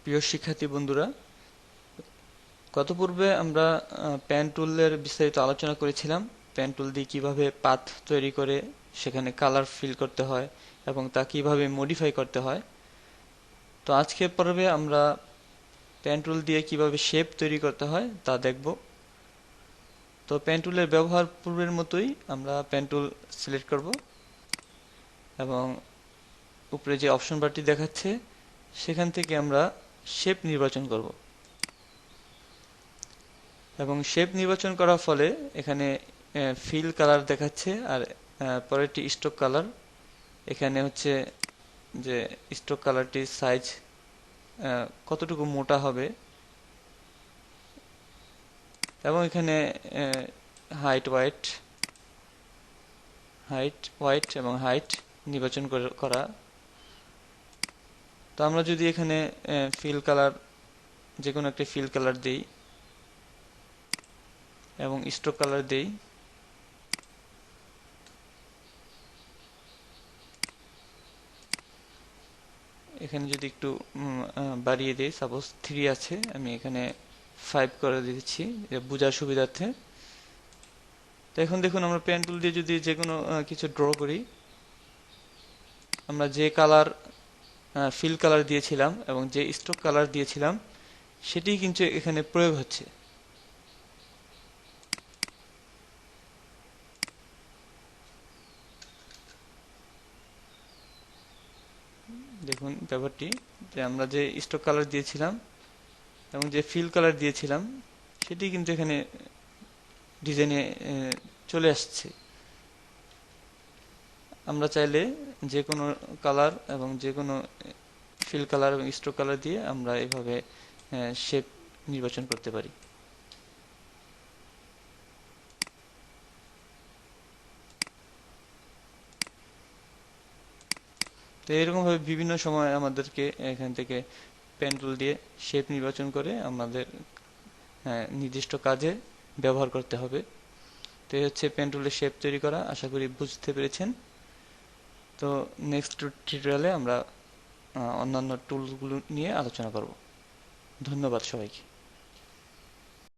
প্রিয় শিক্ষার্থী বন্ধুরা, গত পূর্বে আমরা পেন টুলের বিস্তারিত আলোচনা করেছিলাম। পেন টুল দিয়ে কিভাবে পাথ তৈরি করে সেখানে কালার ফিল করতে হয় এবং তা কিভাবে মডিফাই করতে হয়। তো আজকের পর্বে আমরা পেন টুল দিয়ে কিভাবে শেপ তৈরি করতে হয় তা দেখব। তো পেন টুলের ব্যবহার পূর্বের মতোই আমরা পেন টুল সিলেক্ট করব এবং উপরে যে অপশন বারটি দেখাচ্ছে সেখান থেকে আমরা শেপ নির্বাচন করব এবং শেপ নির্বাচন করার ফলে এখানে ফিল কালার দেখাচ্ছে আর পরেরটি স্ট্রোক কালার। এখানে হচ্ছে যে স্ট্রোক কালারটির সাইজ কতটুকু মোটা হবে এবং এখানে হাইট ওয়াইট এবং হাইট নির্বাচন করা। তো আমরা যদি এখানে ফিল কালার যে কোনো একটা ফিল কালার দিই এবং স্ট্রোক কালার দেই, এখানে যদি একটু বাড়িয়ে দিই, সাপোজ 3 আছে, আমি এখানে 5 করে দিচ্ছি বোঝার সুবিধার্থে। তো এখন দেখুন, আমরা পেন টুল দিয়ে যদি যে কোনো কিছু ড্র করি, আমরা যে কালার ফিল কালার দিয়েছিলাম এবং যে স্ট্রোক কালার দিয়েছিলাম সেটি কিন্তু এখানে প্রয়োগ হচ্ছে। দেখুন ব্যাপারটি, যে আমরা যে স্ট্রোক কালার দিয়েছিলাম এবং যে ফিল কালার দিয়েছিলাম সেটি কিন্তু এখানে ডিজাইনে চলে আসছে। আমরা চাইলে যে কোনো কালার এবং যে কোনো ফিল কালার এবং স্ট্রোক কালার দিয়ে আমরা এভাবে শেপ নির্বাচন করতে পারি। তো এরকমভাবে বিভিন্ন সময় আমাদেরকে এখান থেকে পেন টুল দিয়ে শেপ নির্বাচন করে আমাদের নির্দিষ্ট কাজে ব্যবহার করতে হবে। তো এই হচ্ছে পেন টুলের শেপ তৈরি করা। আশা করি বুঝতে পেরেছেন। তো নেক্সট টিউটোরিয়ালে আমরা অন্যান্য টুলগুলো নিয়ে আলোচনা করব। ধন্যবাদ সবাইকে।